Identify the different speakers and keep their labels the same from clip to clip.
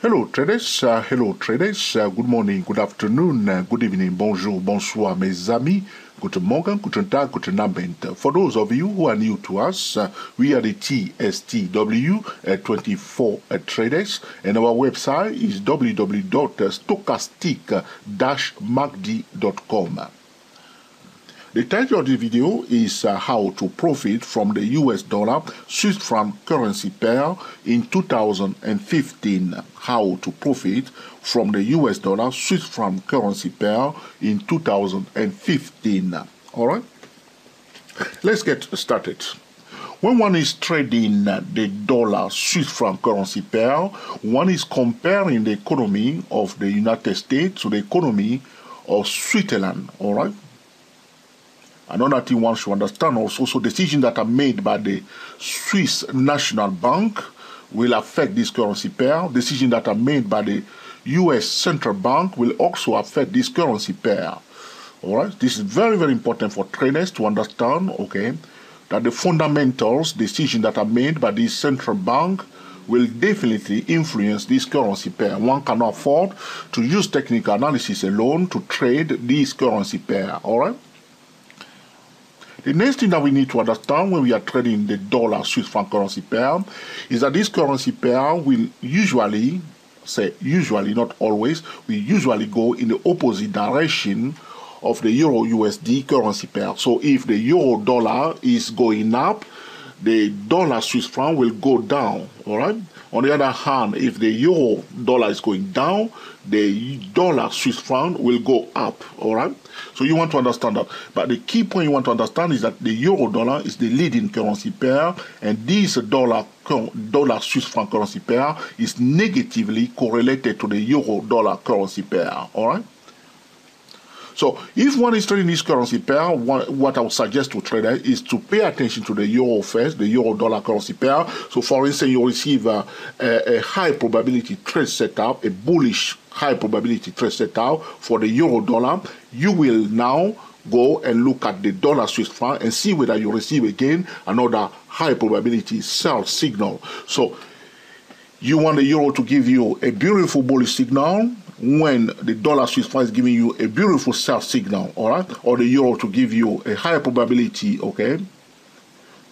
Speaker 1: Hello traders, good morning, good afternoon, good evening, bonjour, bonsoir mes amis, guten Morgen, guten Tag, guten Abend. For those of you who are new to us, we are the TSTW24 traders, and our website is www.stochastic-macd.com. The title of the video is how to profit from the US dollar Swiss franc currency pair in 2015. How to profit from the US dollar Swiss franc currency pair in 2015. All right, let's get started. When one is trading the dollar Swiss franc currency pair, one is comparing the economy of the United States to the economy of Switzerland. All right. Another thing one should understand also, so decisions that are made by the Swiss National Bank will affect this currency pair. Decisions that are made by the US Central Bank will also affect this currency pair. All right, this is very, very important for traders to understand, okay, that the fundamentals decisions that are made by this central bank will definitely influence this currency pair. One cannot afford to use technical analysis alone to trade this currency pair. All right. The next thing that we need to understand when we are trading the dollar Swiss franc currency pair is that this currency pair will usually, not always, we usually go in the opposite direction of the Euro USD currency pair. So if the Euro dollar is going up, the dollar Swiss franc will go down, all right? On the other hand, if the Euro dollar is going down, the dollar Swiss franc will go up, all right? So you want to understand that. But the key point you want to understand is that the Euro dollar is the leading currency pair, and this dollar Swiss franc currency pair is negatively correlated to the Euro dollar currency pair, all right? So if one is trading this currency pair, what I would suggest to traders is to pay attention to the euro first, the euro dollar currency pair. So for instance, you receive a high probability trade setup, a bullish high probability trade setup for the euro dollar. You will now go and look at the dollar Swiss franc and see whether you receive again another high probability sell signal. So you want the euro to give you a beautiful bullish signal when the dollar Swiss franc is giving you a beautiful sell signal, all right? Or the euro to give you a higher probability, okay,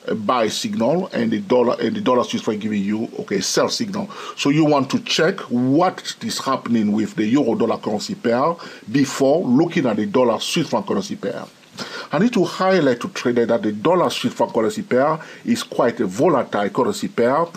Speaker 1: a buy signal, and the dollar Swiss franc giving you, okay, sell signal. So you want to check what is happening with the euro dollar currency pair before looking at the dollar Swiss franc currency pair. I need to highlight to traders that the dollar Swiss franc currency pair is quite a volatile currency pair,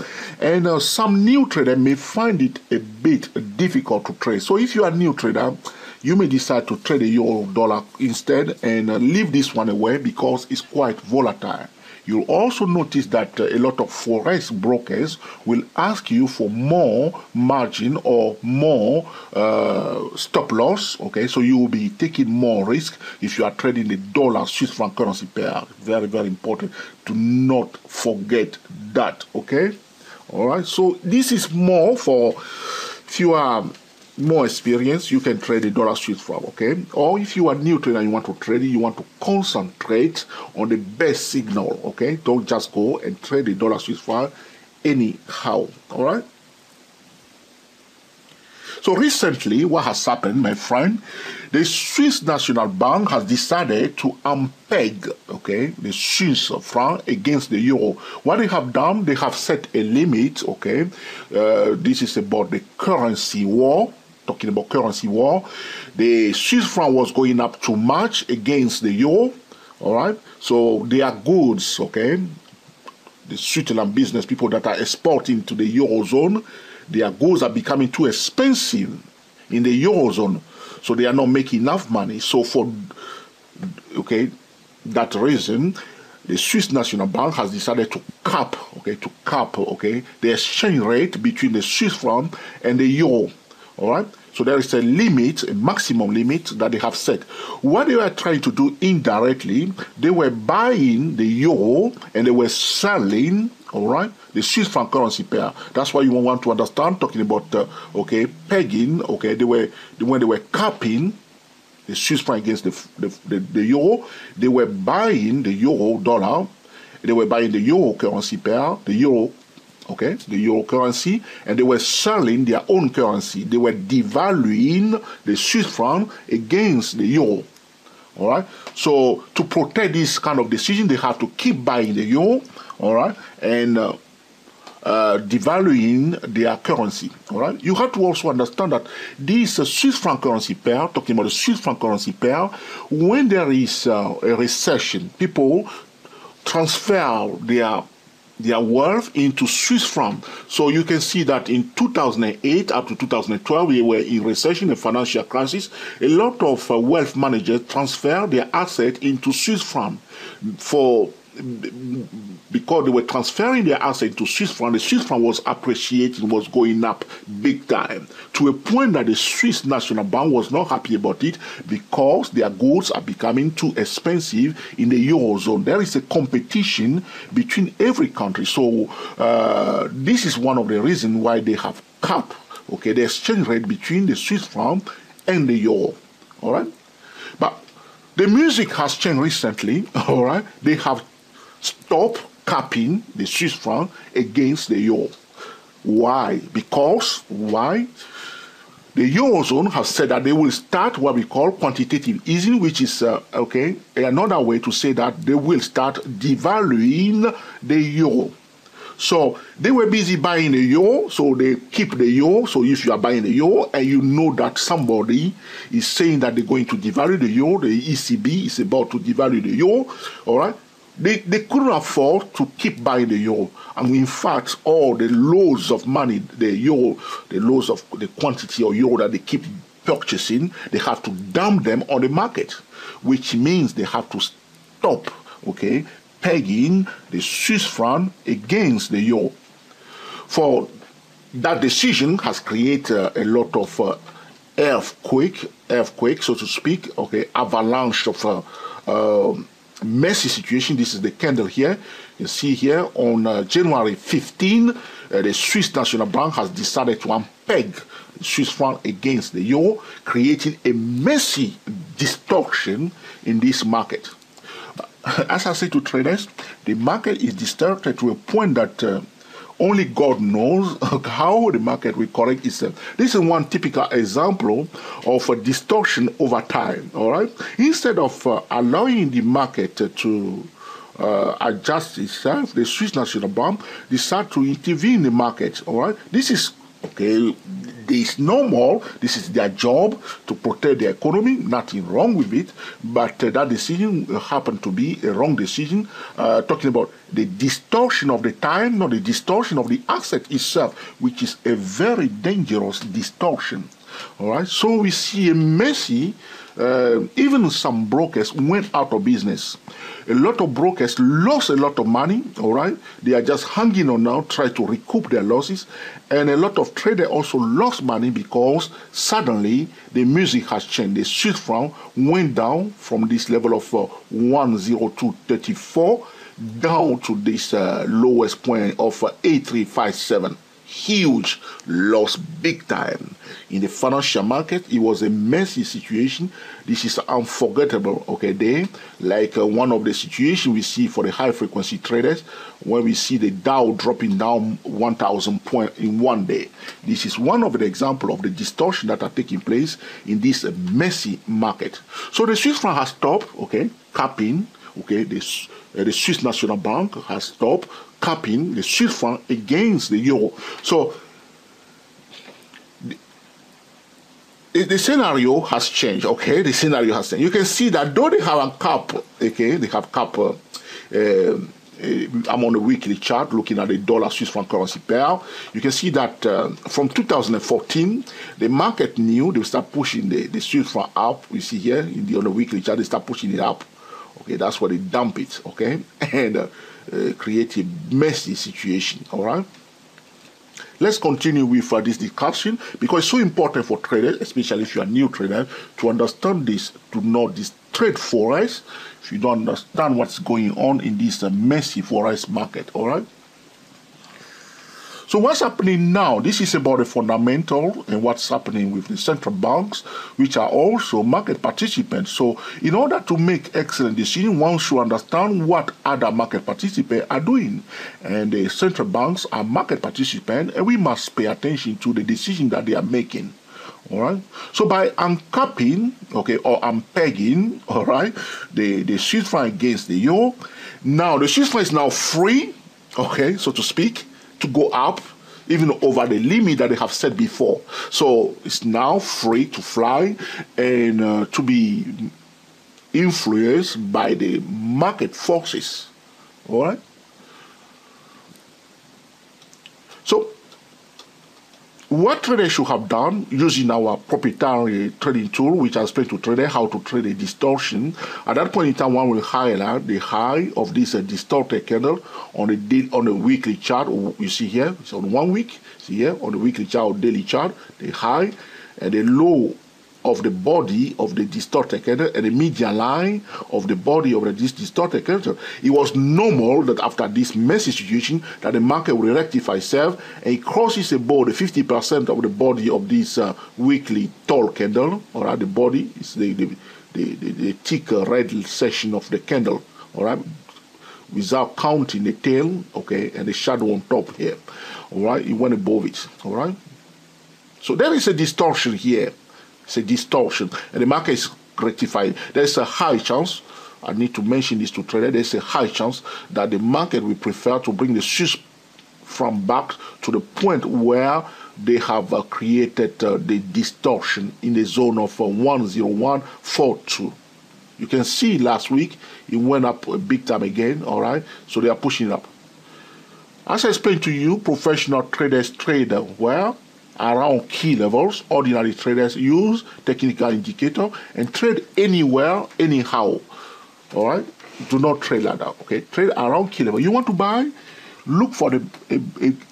Speaker 1: and some new traders may find it a bit difficult to trade. So if you are a new trader, you may decide to trade the euro dollar instead and leave this one away because it's quite volatile. You'll also notice that a lot of Forex brokers will ask you for more margin or more stop loss, okay? So you will be taking more risk if you are trading the dollar Swiss franc currency pair. Very, very important to not forget that, okay? All right, so this is more for if you are more experience, you can trade the dollar Swiss franc, okay? Or if you are new trader and you want to trade it, you want to concentrate on the best signal, okay? Don't just go and trade the dollar Swiss franc anyhow, all right? So recently, what has happened, my friend, the Swiss National Bank has decided to unpeg, okay, the Swiss franc against the euro. What they have done, they have set a limit, okay? This is about the currency war. Talking about currency war, the Swiss franc was going up too much against the euro, all right? So their goods, okay, the Switzerland business people that are exporting to the eurozone, their goods are becoming too expensive in the eurozone, so they are not making enough money. So for, okay, that reason, the Swiss National Bank has decided to cap, okay, the exchange rate between the Swiss franc and the euro. All right, so there is a limit, a maximum limit that they have set. What they were trying to do indirectly, they were buying the euro and they were selling, all right, the Swiss franc currency pair. That's why you want to understand, talking about, okay, pegging, okay, when they were capping the Swiss franc against the euro, they were buying the euro dollar, they were buying the euro currency pair, the euro okay, the euro currency, and they were selling their own currency. They were devaluing the Swiss franc against the euro. All right. So to protect this kind of decision, they have to keep buying the euro, all right, and devaluing their currency. All right. You have to also understand that this Swiss franc currency pair, talking about the Swiss franc currency pair, when there is a recession, people transfer their wealth into Swiss franc. So you can see that in 2008 up to 2012, we were in recession, a financial crisis. A lot of wealth managers transferred their assets into Swiss franc because they were transferring their assets to Swiss franc. The Swiss franc was appreciating, was going up big time, to a point that the Swiss National Bank was not happy about it because their goods are becoming too expensive in the Eurozone. There is a competition between every country. So this is one of the reasons why they have capped, okay, the exchange rate between the Swiss franc and the euro. All right? But the music has changed recently. All right? They have stop capping the Swiss franc against the euro. Why? Because why? The Eurozone has said that they will start what we call quantitative easing, which is okay, another way to say that they will start devaluing the euro. So they were busy buying the euro, so they keep the euro. So if you are buying the euro and you know that somebody is saying that they're going to devalue the euro, the ECB is about to devalue the euro, all right? They couldn't afford to keep buying the euro. And in fact, all the loads of money, the euro, the loads of the quantity of euro that they keep purchasing, they have to dump them on the market, which means they have to stop, okay, pegging the Swiss franc against the euro. For that decision has created a lot of earthquake, so to speak, okay, avalanche of messy situation. This is the candle here. You see here on January 15, the Swiss National Bank has decided to unpeg the Swiss franc against the euro, creating a messy distortion in this market. As I say to traders, the market is distorted to a point that only God knows how the market will correct itself. This is one typical example of a distortion over time, all right? Instead of allowing the market to adjust itself, the Swiss National Bank decided to intervene in the market, all right? This is, okay, this is normal. This is their job to protect the economy. Nothing wrong with it. But that decision happened to be a wrong decision. Talking about the distortion of the time, not the distortion of the asset itself, which is a very dangerous distortion. All right. So we see a messy. Even some brokers went out of business. A lot of brokers lost a lot of money, all right? They are just hanging on now, trying to recoup their losses. And a lot of traders also lost money because suddenly the music has changed. The Swiss franc went down from this level of 102.34 down to this lowest point of 8357. Huge loss, big time. In the financial market, it was a messy situation. This is unforgettable, okay, day. Like one of the situations we see for the high-frequency traders, when we see the Dow dropping down 1,000 points in one day. This is one of the examples of the distortion that are taking place in this messy market. So the Swiss franc has stopped, okay, capping, okay, the Swiss National Bank has stopped capping the Swiss franc against the euro. So the scenario has changed, okay? The scenario has changed. You can see that though they have a cap, okay, they have cap, I'm on the weekly chart looking at the dollar Swiss franc currency pair. You can see that from 2014, the market knew they would start pushing the Swiss franc up. You see here on the weekly chart, they start pushing it up. Okay, that's why they dump it, okay? And create a messy situation, all right? Let's continue with this discussion because it's so important for traders, especially if you are a new trader, to understand this, to know this trade Forex. If you don't understand what's going on in this messy Forex market, all right? So what's happening now? This is about the fundamental and what's happening with the central banks, which are also market participants. So in order to make excellent decisions, one should understand what other market participants are doing. And the central banks are market participants, and we must pay attention to the decision that they are making. All right. So by uncapping, okay, or unpegging, all right, the Swiss franc against the euro, now the Swiss franc is now free, okay, so to speak, to go up even over the limit that they have set before. So it's now free to fly and to be influenced by the market forces. All right. So what traders should have done using our proprietary trading tool, which I explained to traders how to trade a distortion. At that point in time, one will highlight the high of this distorted candle on the weekly chart. You see here, it's on 1 week. See here on the weekly chart or daily chart, the high and the low of the body of the distorted candle and the median line of the body of this distorted candle. It was normal that after this messy situation that the market will rectify itself and it crosses above the 50% of the body of this weekly tall candle. All right, the body is the thick red section of the candle. All right, without counting the tail, okay, and the shadow on top here. All right, it went above it. All right, so there is a distortion here. It's a distortion, and the market is rectified. There's a high chance, I need to mention this to traders, there's a high chance that the market will prefer to bring the Swiss franc back to the point where they have created the distortion in the zone of 10142. You can see last week it went up big time again, all right? So they are pushing it up. As I explained to you, professional traders trade well around key levels. Ordinary traders use technical indicator and trade anywhere, anyhow. All right, do not trade like that. Okay, trade around key level. You want to buy, look for the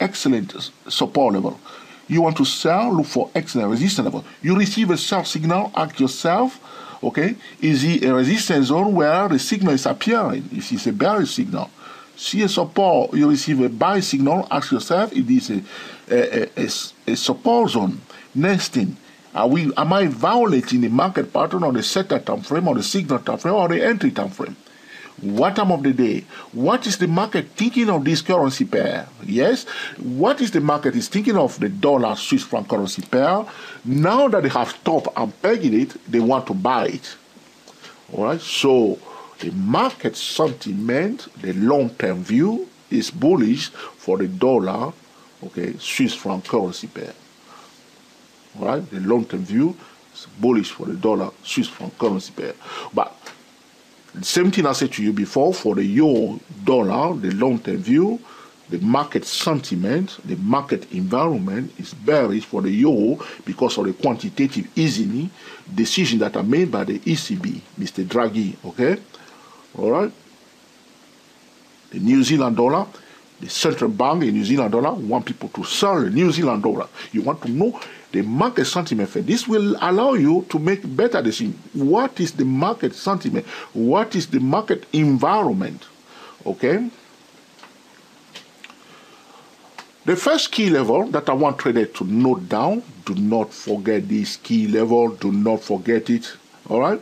Speaker 1: excellent support level. You want to sell, look for excellent resistance level. You receive a sell signal, ask yourself, okay, is it a resistance zone where the signal is appearing? If it's a bearish signal, see a support, you receive a buy signal, ask yourself, it is a support zone. Next thing, am I violating the market pattern on the setter time frame, or the signal time frame, or the entry time frame? What time of the day? What is the market thinking of this currency pair? Yes, what is the market is thinking of the dollar Swiss franc currency pair? Now that they have stopped unpegging it, they want to buy it. All right, so the market sentiment, the long-term view, is bullish for the dollar, okay, Swiss franc currency pair. All right, the long-term view is bullish for the dollar Swiss franc currency pair. But the same thing I said to you before for the euro dollar, the long-term view, the market sentiment, the market environment is bearish for the euro because of the quantitative easing decision that are made by the ECB, Mr. Draghi, okay? All right. The New Zealand dollar, the central bank in New Zealand dollar want people to sell the New Zealand dollar. You want to know the market sentiment. This will allow you to make better decisions. What is the market sentiment? What is the market environment? Okay. The first key level that I want traders to note down, do not forget this key level, do not forget it. All right.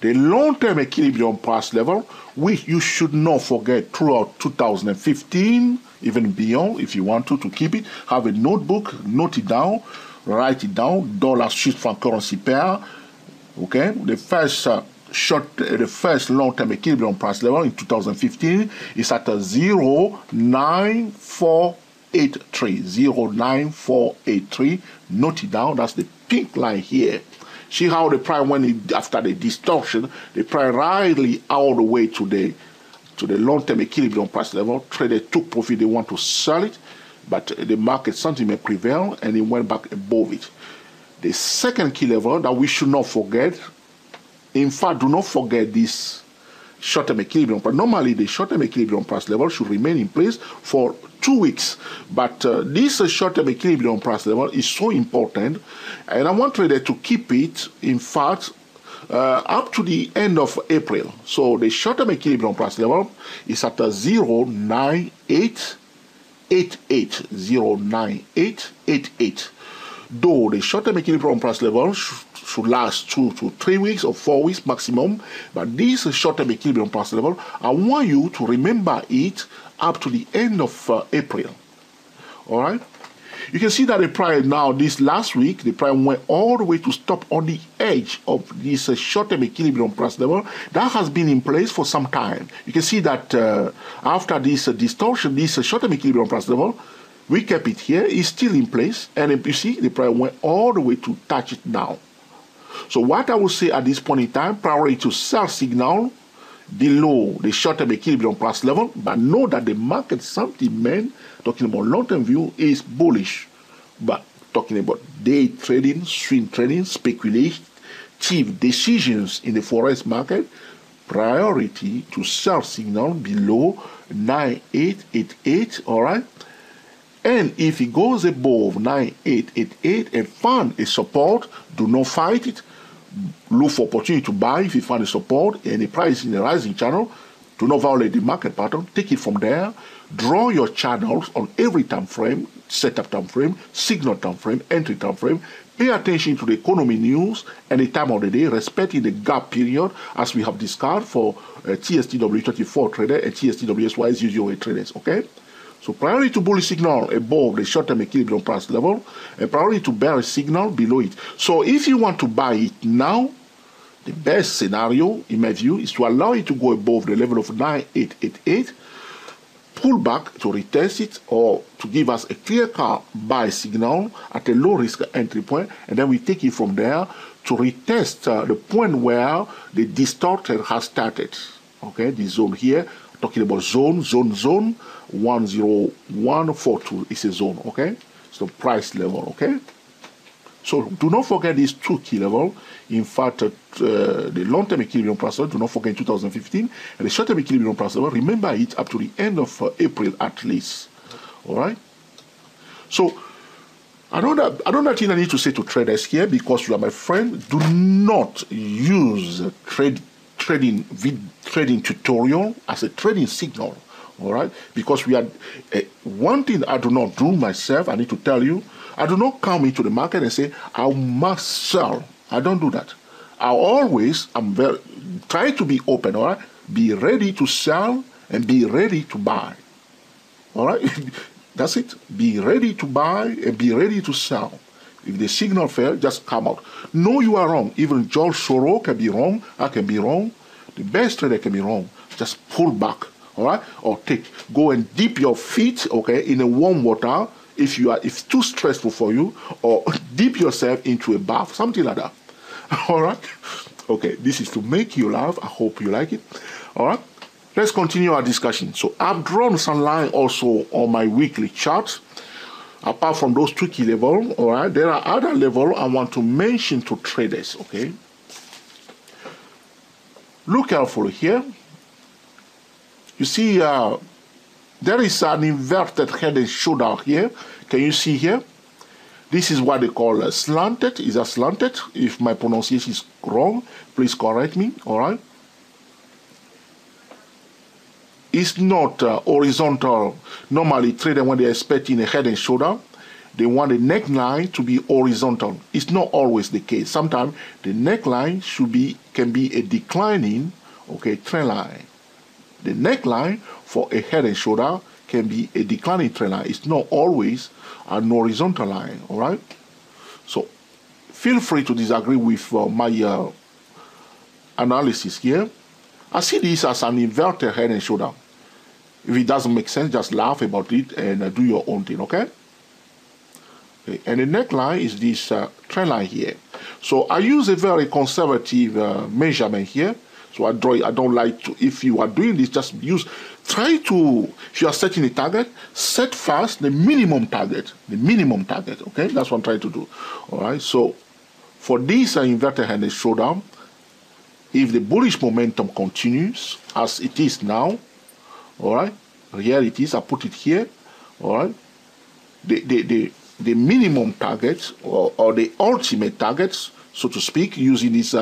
Speaker 1: The long-term equilibrium price level, which you should not forget throughout 2015, even beyond, if you want to keep it. Have a notebook, note it down, write it down, dollar Swiss franc currency pair. Okay, the first long-term equilibrium price level in 2015 is at a 0.9483. 0.9483. Note it down. That's the pink line here. See how the price went after the distortion, the price rallied all the way to the long-term equilibrium price level. Traders took profit, they want to sell it, but the market sentiment prevailed and it went back above it. The second key level that we should not forget, in fact, do not forget this short-term equilibrium. But normally the short-term equilibrium price level should remain in place for 2 weeks. But this short-term equilibrium price level is so important, and I want traders to keep it, in fact, up to the end of April. So the short-term equilibrium price level is at a 0.9883. 88.09888. Though the short-term equilibrium price level should last 2 to 3 weeks or 4 weeks maximum, but this short-term equilibrium price level, I want you to remember it up to the end of April. All right. You can see that the price now, this last week, the price went all the way to stop on the edge of this short-term equilibrium price level that has been in place for some time. You can see that after this distortion, this short-term equilibrium price level, we kept it here, it's still in place, and you see the price went all the way to touch it now. So what I will say at this point in time, priority to sell signal below the short-term equilibrium price level, but know that the market sentiment, talking about long-term view, is bullish. But talking about day trading, swing trading, speculative decisions in the Forex market, priority to sell signal below 9888, all right? And if it goes above 9888 and find a support, do not fight it. Look for opportunity to buy if you find a support and the price in the rising channel. Do not violate the market pattern. Take it from there. Draw your channels on every time frame, setup time frame, signal time frame, entry time frame. Pay attention to the economy news and the time of the day, respecting the gap period as we have discussed for TSTW24 trader and TSTWSY008 traders. Okay. So priority to bullish signal above the short-term equilibrium price level, and priority to bearish signal below it. So if you want to buy it now, the best scenario, in my view, is to allow it to go above the level of 9888, pull back to retest it, or to give us a clear-cut buy signal at a low-risk entry point, and then we take it from there to retest the point where the distorted has started. Okay, the zone here, talking about zone 10142 is a zone, okay? So price level, okay? So do not forget these two key levels. In fact, the long-term equilibrium price level, do not forget in 2015, and the short-term equilibrium price level, remember it up to the end of April at least, all right? So I don't think I need to say to traders here, because you are my friend, do not use trading tutorial as a trading signal. All right, because we are one thing I do not do myself. I need to tell you, I do not come into the market and say I must sell. I don't do that. I'm very try to be open. All right, be ready to sell and be ready to buy. All right, that's it. Be ready to buy and be ready to sell. If the signal fails, just come out. No, you are wrong. Even George Soros can be wrong. I can be wrong. The best trader can be wrong. Just pull back. All right, or go and dip your feet, okay, in a warm water if it's too stressful for you, or dip yourself into a bath, something like that. All right, okay, this is to make you laugh. I hope you like it. All right, let's continue our discussion. So I've drawn some line also on my weekly chart. Apart from those two key levels, all right, there are other levels I want to mention to traders. Okay, look carefully here. You see, there is an inverted head and shoulder here. Can you see here? This is what they call a slanted. Is a slanted? If my pronunciation is wrong, please correct me. All right. It's not horizontal. Normally, traders, when they're expecting a head and shoulder, they want the neckline to be horizontal. It's not always the case. Sometimes the neckline can be a declining, okay, trend line. The neckline for a head and shoulder can be a declining trend line. It's not always an horizontal line, all right? So feel free to disagree with my analysis here. I see this as an inverted head and shoulder. If it doesn't make sense, just laugh about it and do your own thing, okay? And the neckline is this trend line here. So I use a very conservative measurement here. So I don't like to, if you are doing this, just try to, if you are setting a target, set first the minimum target, okay? That's what I'm trying to do, all right? So for this inverted head and shoulder, if the bullish momentum continues as it is now, all right, here it is, I put it here, all right, the minimum target or the ultimate targets, so to speak, using this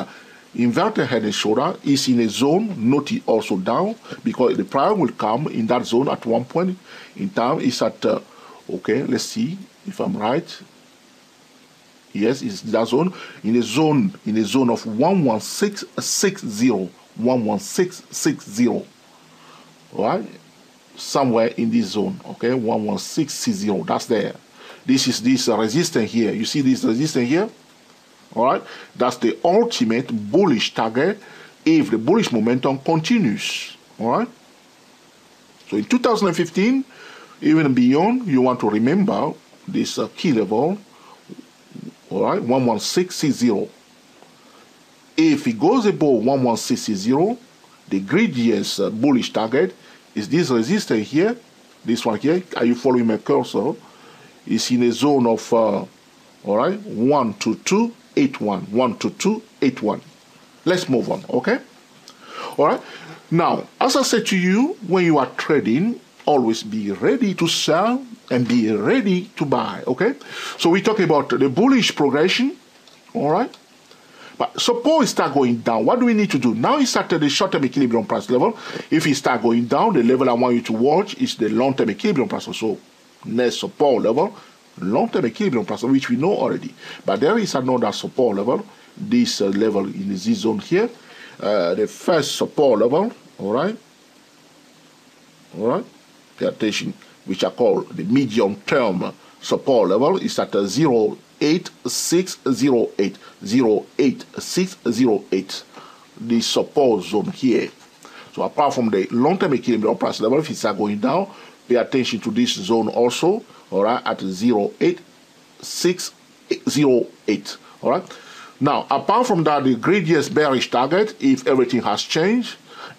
Speaker 1: inverted head and shoulder is in a zone, note it also down, because the price will come in that zone at one point in time. It's at, okay, let's see if I'm right. Yes, it's that zone, in a zone of 11660, 11660, right? Somewhere in this zone, okay, 11660, that's there. This is this resistance here. You see this resistance here? All right, that's the ultimate bullish target if the bullish momentum continues. All right, so in 2015, even beyond, you want to remember this key level. All right, 11660. If it goes above 11660, the greediest bullish target is this resistance here, this one here. Are you following my cursor? It's in a zone of all right, 12281, 12281. Let's move on. Okay, all right. Now, as I said to you, when you are trading, always be ready to sell and be ready to buy. Okay, so we talk about the bullish progression. All right, but suppose it start going down, what do we need to do? Now it's started the short-term equilibrium price level. If it start going down, the level I want you to watch is the long-term equilibrium price. So next support level, long-term equilibrium price, which we know already. But there is another support level, this level in the Z zone here. The first support level, all right, pay attention, which are called the medium-term support level, is at 08608, 08608, the support zone here. So apart from the long-term equilibrium price level, if it's going down, pay attention to this zone also, all right, at 08608, all right. Now, apart from that, the greediest bearish target, if everything has changed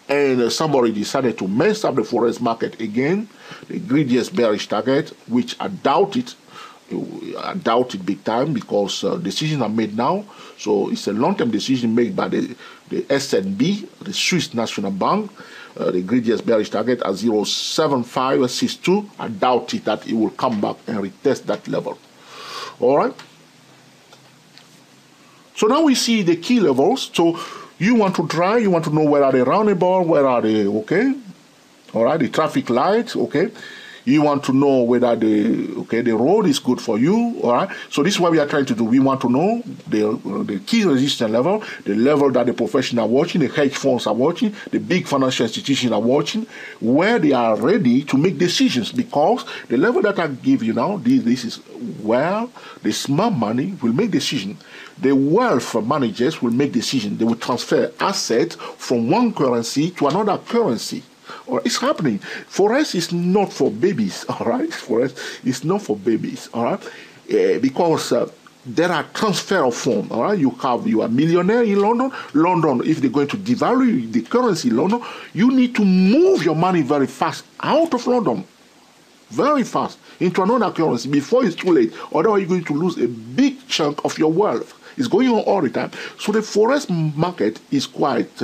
Speaker 1: and somebody decided to mess up the Forex market again, the greediest bearish target, which I doubt it big time, because decisions are made now. So it's a long-term decision made by the SNB, the Swiss National Bank. The greediest bearish target at 07562. I doubt it that it will come back and retest that level. All right. So now we see the key levels. So you want to try, you want to know where are the roundabout, where are the, okay, all right, the traffic lights, okay. You want to know whether the road is good for you, all right. So this is what we are trying to do. We want to know the key resistance level, the level that the professionals are watching, the hedge funds are watching, the big financial institutions are watching, where they are ready to make decisions, because the level that I give you now, this is where the smart money will make decisions. The wealth managers will make decisions. They will transfer assets from one currency to another currency. Or it's happening. Forex is not for babies, all right? Forex is not for babies, all right? Because there are transfer of funds, all right? You are a millionaire in London. London, if they're going to devalue the currency in London, you need to move your money very fast out of London, very fast, into another currency before it's too late. Otherwise, you're going to lose a big chunk of your wealth. It's going on all the time. So the Forex market is quite...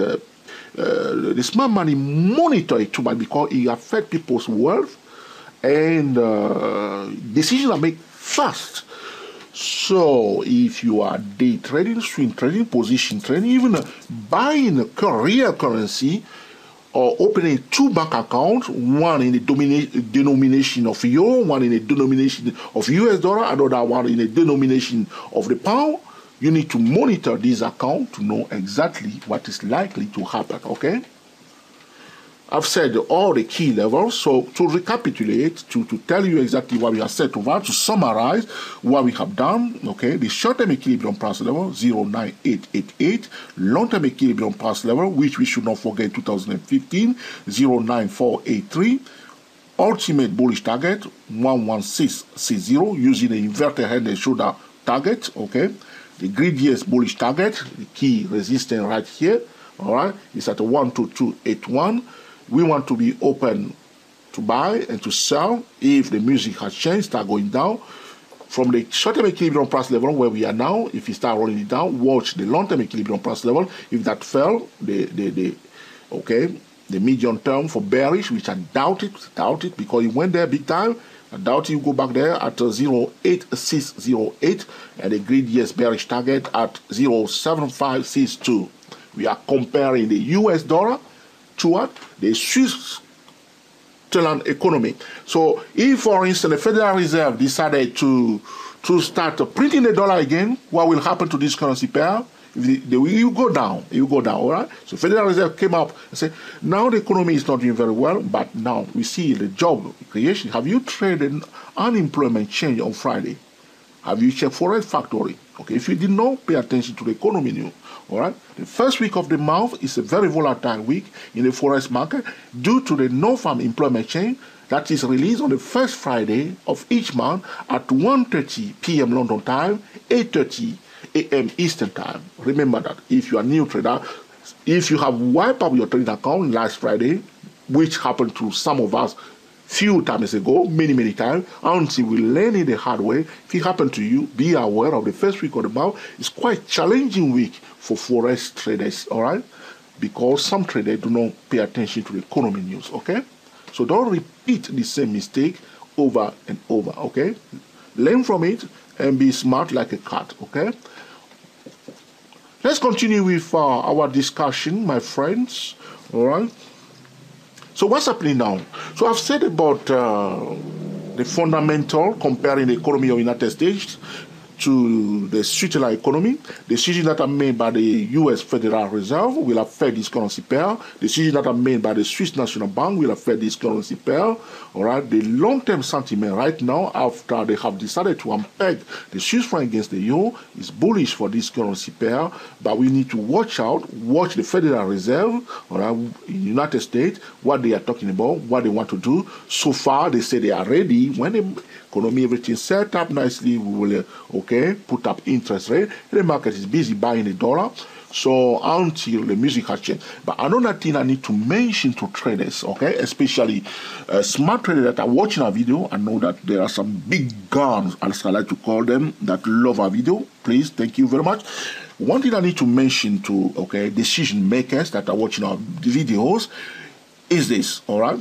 Speaker 1: the smart money monitor it too much, because it affects people's wealth, and decisions are made fast. So if you are day trading, swing trading, position trading, even buying a real currency, or opening two bank accounts, one in the denomination of euro, one in the denomination of US dollar, another one in the denomination of the pound, you need to monitor this account to know exactly what is likely to happen, okay? I've said all the key levels, so to recapitulate, to tell you exactly what we have said over, to summarize what we have done, okay? The short-term equilibrium price level, 09888, long-term equilibrium price level, which we should not forget, 2015, 09483, ultimate bullish target, 11660, using the inverted head and shoulder target, okay? The greediest bullish target, the key resistance right here, all right, is at 12281. We want to be open to buy and to sell if the music has changed, start going down. From the short-term equilibrium price level where we are now, if you start rolling it down, watch the long-term equilibrium price level. If that fell, the medium term for bearish, which I doubt it, because it went there big time. I doubt you go back there at 08608, and the greediest bearish target at 07562. We are comparing the US dollar to what? The Swiss economy. So if, for instance, the Federal Reserve decided to start printing the dollar again, what will happen to this currency pair? You go down, all right? So Federal Reserve came up and said, now the economy is not doing very well, but now we see the job creation. Have you traded unemployment change on Friday? Have you checked Forex Factory? Okay, if you did not pay attention to the economy news, all right? The first week of the month is a very volatile week in the Forex market due to the non-farm employment change that is released on the first Friday of each month at 1:30 p.m. London time, 8:30 a.m. Eastern time. Remember that if you are a new trader, if you have wiped up your trading account last Friday, which happened to some of us few times ago, many times, until we learn it the hard way. If it happened to you, be aware of the first week of the month. It's quite challenging week for Forex traders, all right? Because some traders do not pay attention to the economy news, okay? So don't repeat the same mistake over and over, okay? Learn from it and be smart like a cat, okay? Let's continue with our discussion, my friends, all right? So what's happening now? So I've said about the fundamental comparing the economy of the United States to the Switzerland economy. Decisions that are made by the US Federal Reserve will affect this currency pair. Decisions that are made by the Swiss National Bank will affect this currency pair. All right. The long-term sentiment right now, after they have decided to unpeg the Swiss franc against the euro, is bullish for this currency pair. But we need to watch the Federal Reserve, all right, in the United States, what they are talking about, what they want to do. So far, they say they are ready. When the economy, everything set up nicely, we will, put up interest rate. The market is busy buying the dollar. So until the music has changed. But another thing I need to mention to traders, okay, especially smart traders that are watching our video, I know that there are some big guns, as I like to call them, that love our video. Please, thank you very much. One thing I need to mention to, decision makers that are watching our videos is this, all right?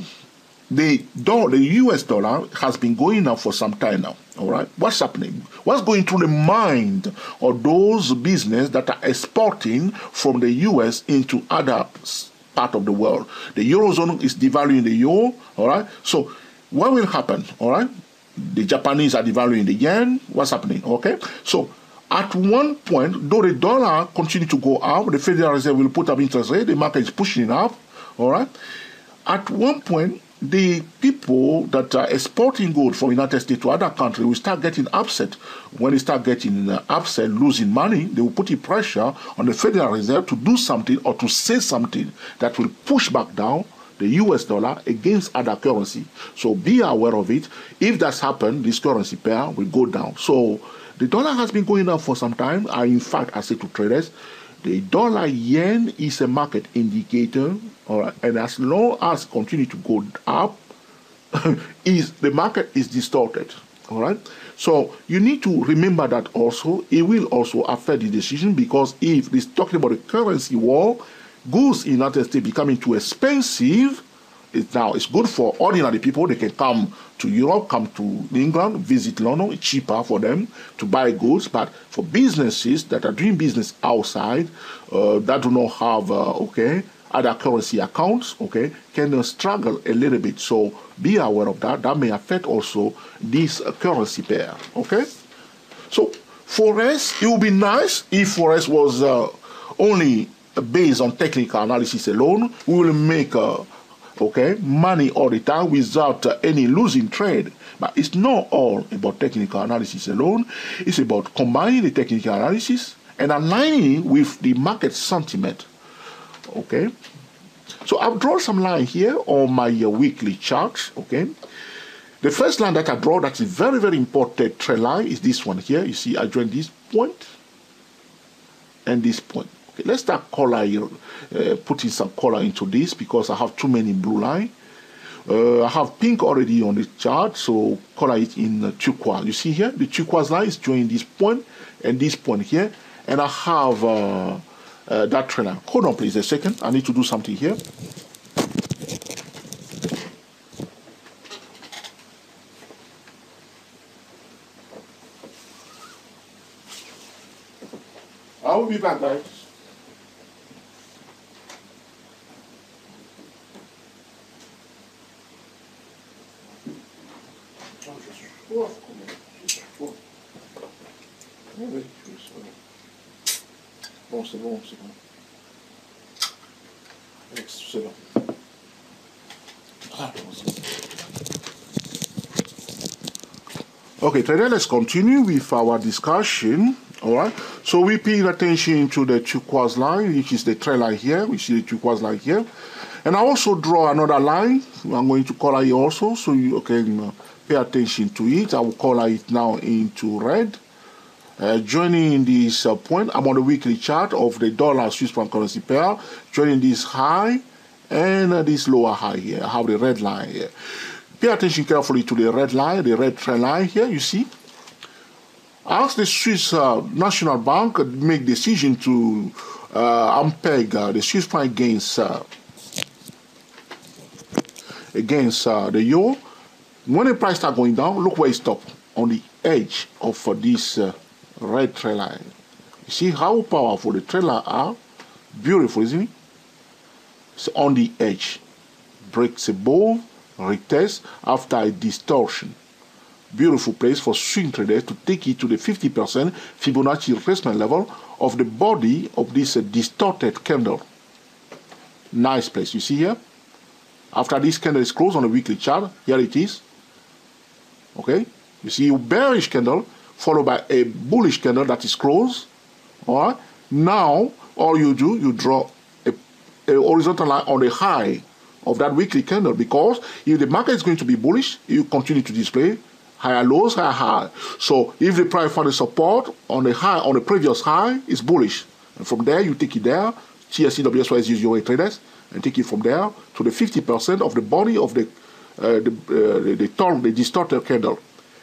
Speaker 1: The US dollar has been going up for some time now, all right? What's happening? What's going through the mind of those business that are exporting from the US into other part of the world? The Eurozone is devaluing the euro, all right? So what will happen, all right? The Japanese are devaluing the yen. What's happening, okay? So at one point, though the dollar continue to go up, the Federal Reserve will put up interest rate, the market is pushing it up, all right? At one point, the people that are exporting goods from the United States to other countries will start getting upset. When they start getting upset, losing money, they will put in pressure on the Federal Reserve to do something or to say something that will push back down the US dollar against other currency. So be aware of it. If that's happened, this currency pair will go down. So the dollar has been going up for some time. In fact, I say to traders, the dollar yen is a market indicator, all right, and as long as it continues to go up, the market is distorted, all right. So you need to remember that also. It will also affect the decision, because if it's talking about a currency war, goods in the United States becoming too expensive, it's good for ordinary people. They can come to Europe, come to England, visit London. It's cheaper for them to buy goods. But for businesses that are doing business outside, that do not have, other currency accounts, can struggle a little bit. So be aware of that. That may affect also this currency pair, okay? So Forex, it would be nice if Forex was only based on technical analysis alone. We will make money all the time without any losing trade. But it's not all about technical analysis alone. It's about combining the technical analysis and aligning with the market sentiment. Okay. So I've drawn some line here on my weekly chart. Okay. The first line that I draw that is very, very important trend line is this one here. You see, I join this point and this point. Okay, let's start color here, putting some color into this because I have too many blue line. I have pink already on the chart, so color it in turquoise. You see here, the turquoise line is joining this point and this point here, and I have that trend line. Hold on, please, a second. I need to do something here. I will be back, guys. Bon, c'est bon, c'est bon. Excellent. Okay, today let's continue with our discussion. All right. So we paying attention to the turquoise line, which is the trend line here. We see the turquoise line here, and I also draw another line. I'm going to color it also, so you can pay attention to it. I will color it now into red. Joining this point, I'm on the weekly chart of the dollar Swiss franc currency pair, joining this high and this lower high here. I have the red line here. Pay attention carefully to the red line, the red trend line here, you see. As the Swiss National Bank make decision to unpeg the Swiss franc against the euro, when the price start going down, look where it stopped, on the edge of this red trend line. You see how powerful the trend line are? Beautiful, isn't it? It's on the edge. Breaks above, retest after a distortion. Beautiful place for swing traders to take it to the 50% Fibonacci retracement level of the body of this distorted candle. Nice place. You see here? After this candle is closed on the weekly chart, here it is. Okay? You see a bearish candle followed by a bullish candle that is closed. All right? Now, all you do, you draw a horizontal line on the high of that weekly candle, because if the market is going to be bullish, you continue to display higher lows, higher high. So if the price found a support on the high, on the previous high, it's bullish. And from there, you take it there, TSC, WSYS, use your traders, and take it from there to the 50% of the body of the distorted candle.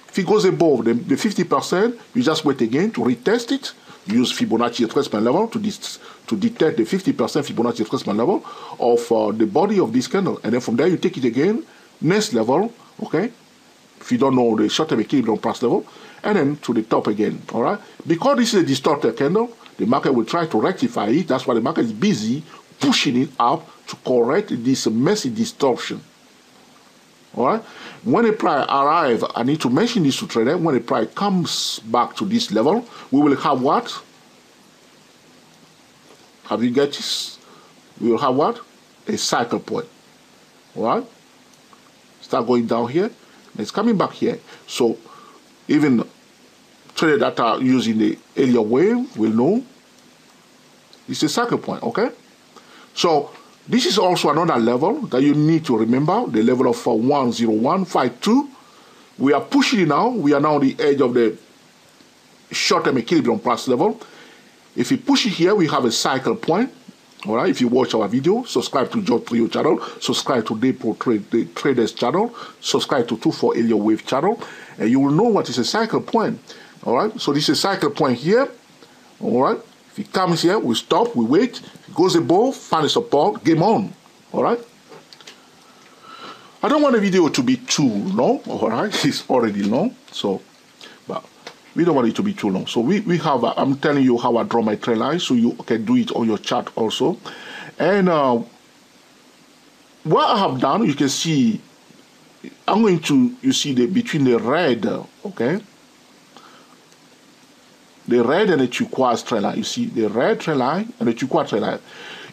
Speaker 1: If it goes above the 50%, you just wait again to retest it. Use Fibonacci retracement level to detect the 50% Fibonacci retracement level of the body of this candle. And then from there, you take it again, next level, okay? If you don't know the short-term equilibrium price level, and then to the top again, all right? Because this is a distorted candle, the market will try to rectify it. That's why the market is busy pushing it up to correct this messy distortion. All right. When the price arrives, I need to mention this to trader. When the price comes back to this level, we will have what? Have you got this? We will have what? A cycle point. All right. Start going down here. It's coming back here. So even traders that are using the earlier wave will know it's a cycle point. Okay. So this is also another level that you need to remember, the level of 10152. We are pushing it now. We are now on the edge of the short-term equilibrium price level. If we push it here, we have a cycle point. All right. If you watch our video, subscribe to George Trio channel, subscribe to the Traders channel, subscribe to 24 Earlier Wave channel, and you will know what is a cycle point. All right. So this is a cycle point here. All right. If it comes here, we stop, we wait. If it goes above, find a support, game on. All right. I don't want the video to be too long. All right. It's already long. So, but we don't want it to be too long. So we have, I'm telling you how I draw my trend line, so you can do it on your chart also. And what I have done, you can see, I'm going to, you see between the red, okay, the red and the turquoise trend line. You see the red trend line and the turquoise trend line.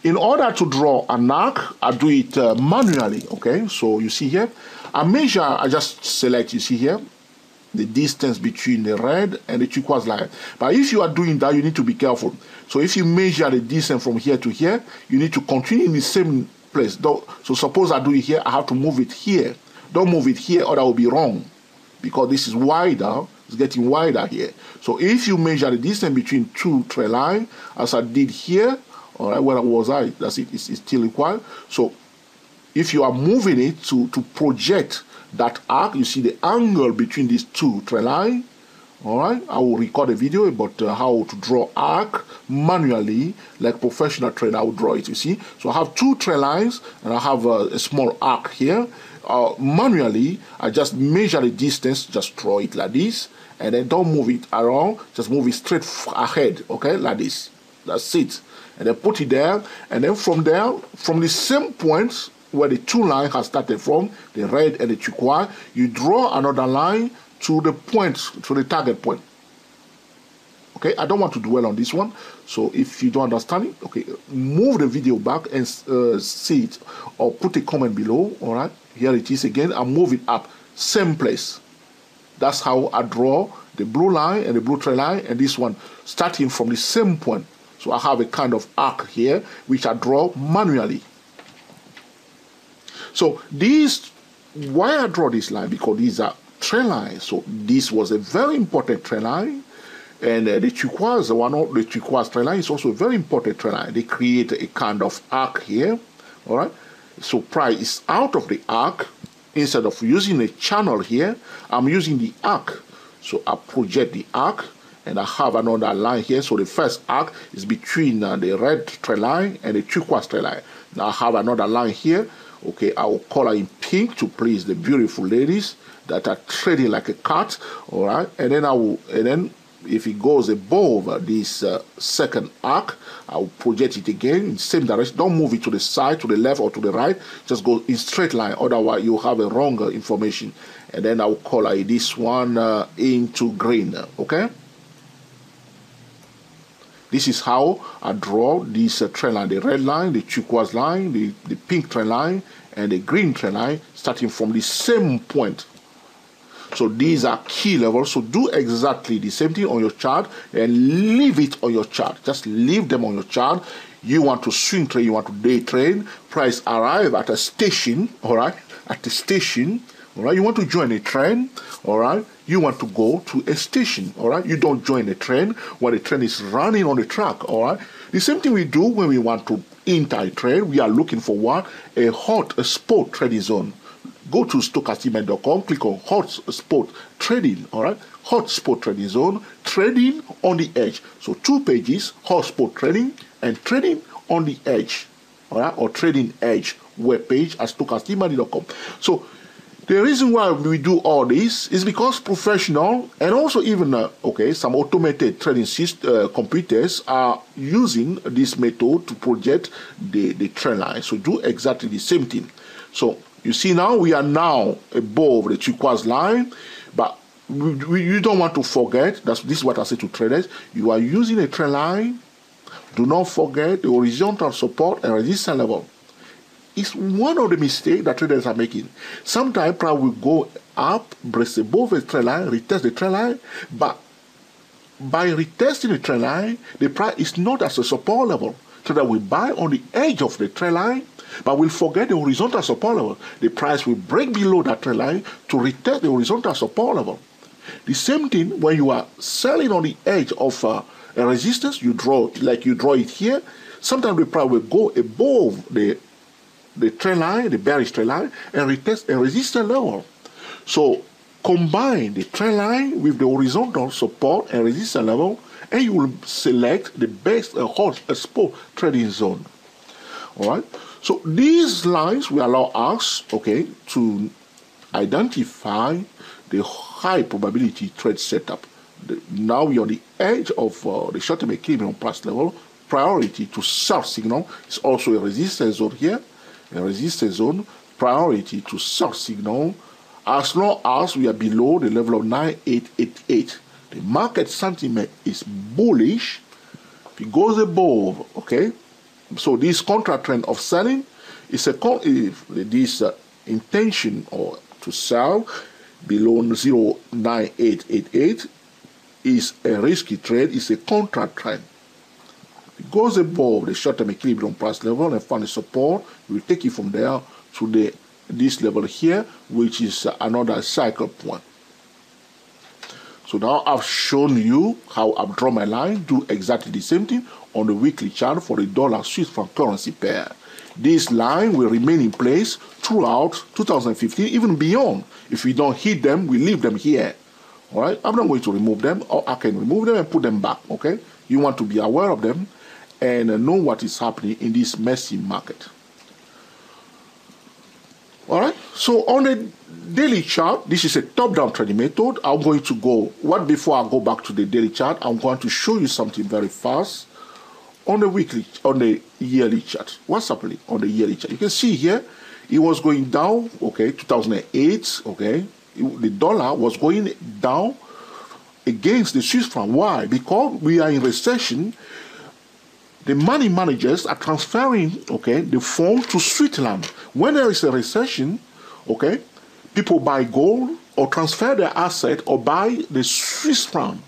Speaker 1: In order to draw an arc, I do it manually, okay? So you see here, I measure, I just select, you see here, the distance between the red and the turquoise line. But if you are doing that, you need to be careful. So if you measure the distance from here to here, you need to continue in the same place. So suppose I do it here, I have to move it here. Don't move it here or that will be wrong, because this is wider. It's getting wider here. So if you measure the distance between two trend lines, as I did here, all right, where was I? That's it. It's still required. So if you are moving it to project that arc, you see the angle between these two trend lines. All right, I will record a video about how to draw arc manually, like professional trader. I will draw it. You see, so I have two trend lines and I have a small arc here. Manually, I just measure the distance, just draw it like this, and then don't move it around, just move it straight ahead, okay, like this. That's it. And then put it there, and then from there, from the same point where the two lines have started from, the red and the turquoise, you draw another line to the point, to the target point. Okay, I don't want to dwell on this one. So if you don't understand it, okay, move the video back and see it, or put a comment below. All right, here it is again. I move it up, same place. That's how I draw the blue line and the blue trend line, and this one starting from the same point. So I have a kind of arc here, which I draw manually. So why I draw this line? Because these are trend lines. So this was a very important trend line. And the turquoise, the turquoise trend line is also a very important trend line. They create a kind of arc here, all right? So price is out of the arc. Instead of using a channel here, I'm using the arc. So I project the arc, and I have another line here. So the first arc is between the red trend line and the turquoise trend line. Now I have another line here. Okay, I will color in pink to please the beautiful ladies that are trading like a cat, all right? And then if it goes above this second arc, I will project it again in the same direction. Don't move it to the side, to the left, or to the right. Just go in straight line. Otherwise, you have a wrong information. And then I will color this one into green. Okay? This is how I draw this trend line. The red line, the turquoise line, the pink trend line, and the green trend line, starting from the same point. So these are key levels. So do exactly the same thing on your chart and leave it on your chart. Just leave them on your chart. You want to swing trade, you want to day trade. Price arrive at a station, all right? At the station, all right? You want to join a trend, all right? You want to go to a station, all right? You don't join a trend when the trend is running on the track, all right? The same thing we do when we want to enter a trade. We are looking for what? A spot trading zone. Go to stochasticman.com, click on hot spot trading, all right? Hot spot trading zone, trading on the edge. So 2 pages, hot spot trading and trading on the edge, all right? Or trading edge web page at stochasticman.com. So the reason why we do all this is because professional and also even, some automated trading computers are using this method to project the trend line. So do exactly the same thing. So you see now we are now above the turquoise line, but you don't want to forget, this is what I say to traders, you are using a trend line, do not forget the horizontal support and resistance level. It's one of the mistakes that traders are making. Sometimes price will go up, brace above the trend line, retest the trend line, but by retesting the trend line, the price is not at a support level. Trader will buy on the edge of the trend line, but will forget the horizontal support level. The price will break below that trend line to retest the horizontal support level. The same thing when you are selling on the edge of a resistance, you draw it here. Sometimes the price will go above the trend line, the bearish trend line, and retest a resistance level. So combine the trend line with the horizontal support and resistance level, and you will select the best hot spot trading zone. All right. So these lines will allow us, okay, to identify the high probability trade setup. Now we are on the edge of the short-term equilibrium price level. Priority to sell signal is also a resistance zone here. A resistance zone, priority to sell signal, as long as we are below the level of 9888. The market sentiment is bullish. If it goes above, okay, so this contra trend of selling is this intention or to sell below 0.9888 is a risky trade, is a contra trend. If it goes above the short-term equilibrium price level and find the support, we will take it from there to this level here, which is another cycle point. So now I've shown you how I've drawn my line. Do exactly the same thing on the weekly chart for the dollar Swiss franc currency pair. This line will remain in place throughout 2015, even beyond. If we don't hit them, we leave them here. All right, I'm not going to remove them, or I can remove them and put them back. Okay, you want to be aware of them and know what is happening in this messy market. All right, so on the daily chart, this is a top-down trading method. I'm going to go, before I go back to the daily chart, I'm going to show you something very fast on the yearly chart. What's happening on the yearly chart? You can see here, it was going down, okay, 2008, okay, the dollar was going down against the Swiss franc. Why? Because we are in recession. The money managers are transferring, okay, the funds to Switzerland. When there is a recession, okay, people buy gold or transfer their asset or buy the Swiss franc.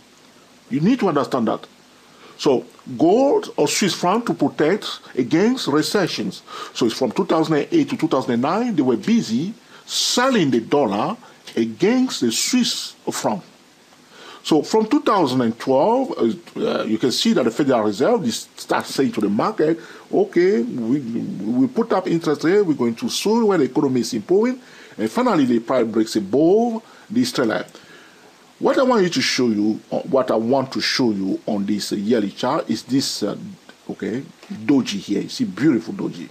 Speaker 1: You need to understand that. So gold or Swiss franc to protect against recessions. So it's from 2008 to 2009, they were busy selling the dollar against the Swiss franc. So from 2012, you can see that the Federal Reserve starts saying to the market, okay, we put up interest rate, we're going to soon when the economy is improving, and finally the price breaks above this trend line. What I want you to show you, what I want to show you on this yearly chart is this, okay, doji here. You see beautiful doji.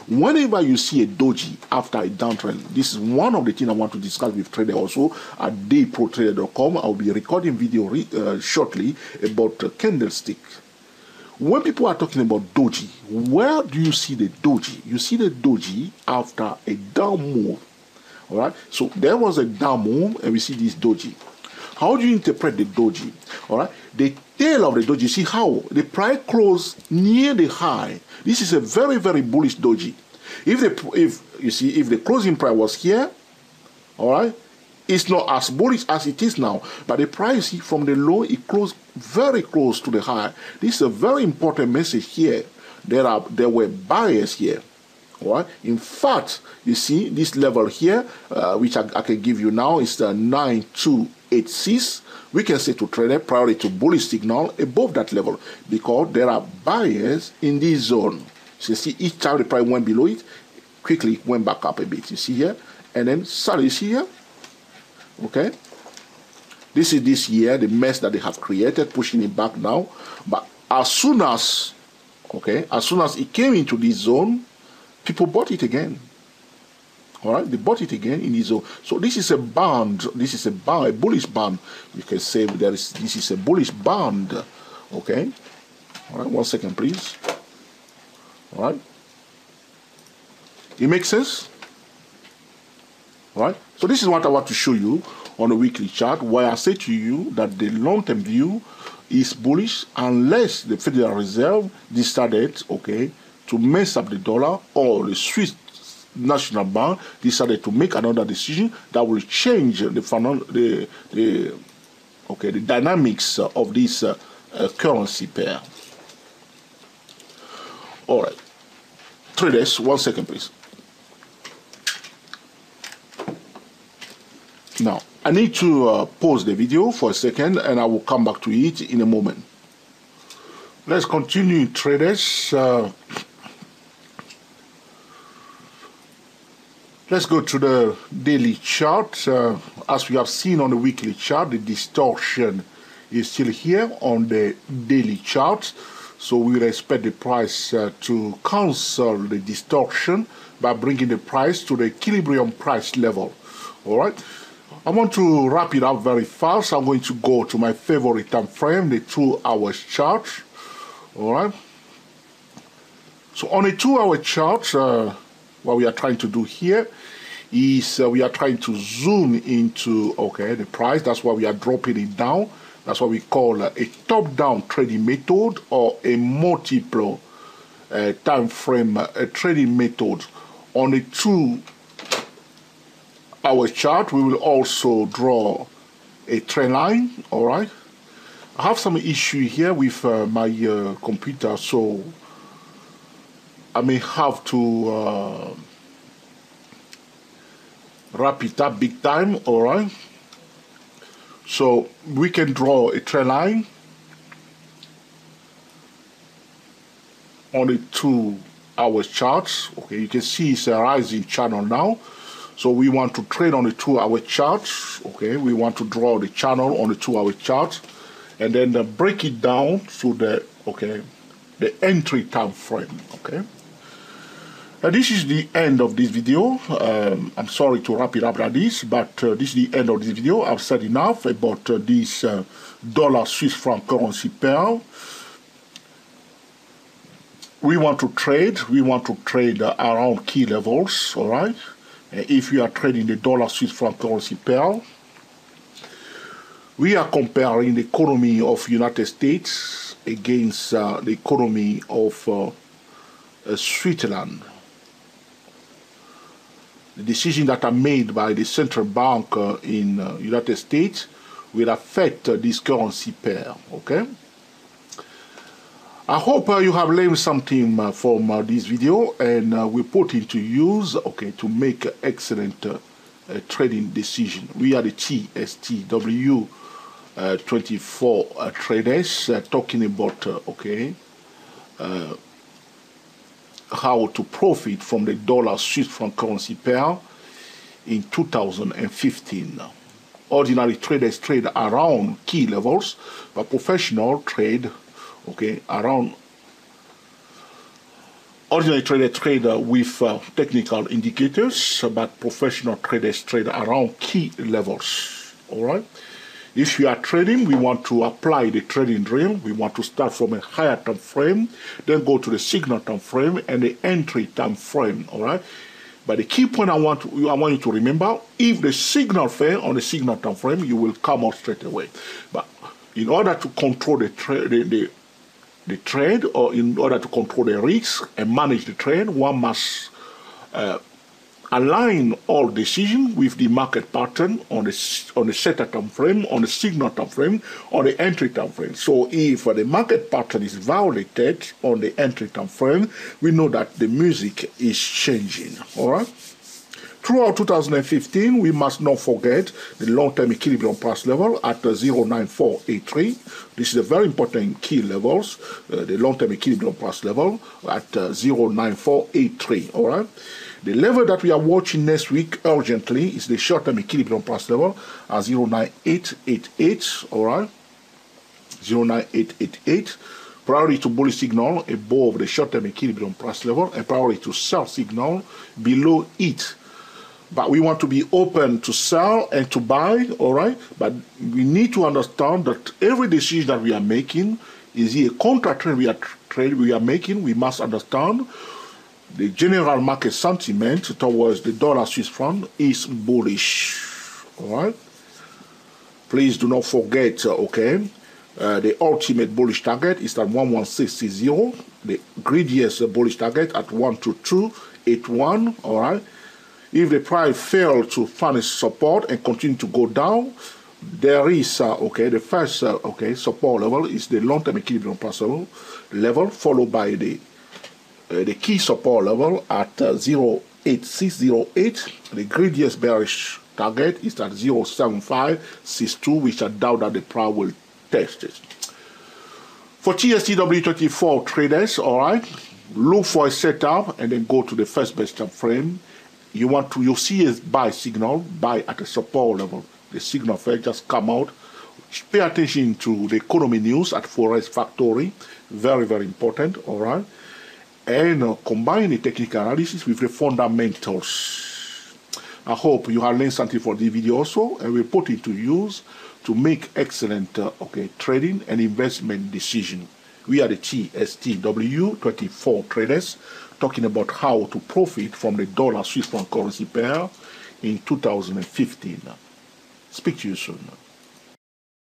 Speaker 1: Whenever you see a doji after a downtrend, this is one of the things I want to discuss with traders also at dayprotrader.com. I'll be recording video shortly about candlestick. When people are talking about doji, where do you see the doji? You see the doji after a down move. All right. So there was a down move, and we see this doji. How do you interpret the doji? All right. The tail of the doji, see how the price closed near the high. This is a very, very bullish doji. If the closing price was here, all right, it's not as bullish as it is now. But the price from the low, it closed very close to the high. This is a very important message here. There were buyers here. All right. In fact, you see this level here, which I can give you now, is the 9286. We can say to trader prior to bullish signal above that level because there are buyers in this zone. So you see each time the price went below it, quickly went back up a bit. You see here, and then suddenly you see here. Okay. This is this year, the mess that they have created, pushing it back now. But as soon as it came into this zone, people bought it again. All right, they bought it again in this zone. So this is a band. This is a band, a bullish band. You can say this is a bullish band. Okay. All right, 1 second, please. All right. It makes sense. All right. So this is what I want to show you on the weekly chart, where I say to you that the long-term view is bullish unless the Federal Reserve decided, okay, to mess up the dollar, or the Swiss National Bank decided to make another decision that will change the dynamics of this currency pair. All right, traders, 1 second, please. Now, I need to pause the video for a second, and I will come back to it in a moment. Let's continue, traders. Let's go to the daily chart. As we have seen on the weekly chart, the distortion is still here on the daily chart. So we will expect the price to cancel the distortion by bringing the price to the equilibrium price level. All right. I want to wrap it up very fast. I'm going to go to my favorite time frame, the 2 hours chart. All right. So on a 2 hour chart, what we are trying to do here is we are trying to zoom into, okay, the price. That's why we are dropping it down. That's what we call a top-down trading method, or a multiple time frame trading method. On a 2 hour chart, we will also draw a trend line. All right. I have some issue here with my computer, so I may have to wrap it up big time. All right. So we can draw a trend line on the 2 hour chart. Okay, you can see it's a rising channel now. So we want to trade on the 2 hour chart. Okay, we want to draw the channel on the 2 hour chart, and then break it down to the the entry time frame. Okay. This is the end of this video. I'm sorry to wrap it up like this, but this is the end of this video. I've said enough about this dollar Swiss franc currency pair. We want to trade. We want to trade around key levels. All right. If you are trading the dollar Swiss franc currency pair, We are comparing the economy of United States against the economy of Switzerland. The decisions that are made by the central bank in United States will affect this currency pair, okay? I hope you have learned something from this video, and we put into use, okay, to make excellent trading decision. We are the TSTW 24 traders talking about how to profit from the dollar Swiss franc currency pair in 2015. Ordinary traders trade around key levels, but professional trade around. Ordinary traders trade with technical indicators, but professional traders trade around key levels. All right. If you are trading, we want to apply the trading drill. We want to start from a higher time frame, then go to the signal time frame and the entry time frame. All right. But the key point I want you to remember: if the signal fails on the signal time frame, you will come out straight away. But in order to control the trade, or in order to control the risk and manage the trade, one must align all decisions with the market pattern on the setter time frame, on the signal time frame, on the entry time frame. So if the market pattern is violated on the entry time frame, we know that the music is changing. All right. Throughout 2015, we must not forget the long-term equilibrium price level at 0.9483. This is a very important key levels, the long-term equilibrium price level at 0.9483, all right? The level that we are watching next week urgently is the short-term equilibrium price level at 0.9888, all right? 0.9888. Priority to bullish signal above the short-term equilibrium price level, and priority to sell signal below it. But we want to be open to sell and to buy, all right? But we need to understand that every decision that we are making is a counter trade we are making. We must understand the general market sentiment towards the dollar Swiss franc is bullish, all right? Please do not forget, the ultimate bullish target is at 11660. The greediest bullish target at 12281, all right? If the price fails to find support and continue to go down, there is the first support level is the long-term equilibrium price level, followed by the key support level at 0.8608. The greediest bearish target is at 0.7562, which I doubt that the price will test it. For TSTW24 traders, all right, look for a setup and then go to the first best time frame. You'll see a buy signal, buy at a support level. The signal fair just come out. Pay attention to the economy news at Forex Factory. Very, very important, all right? And combine the technical analysis with the fundamentals. I hope you have learned something for this video also, and we put it to use to make excellent trading and investment decision. We are the TSTW24 traders talking about how to profit from the dollar Swiss franc currency pair in 2015. Speak to you soon.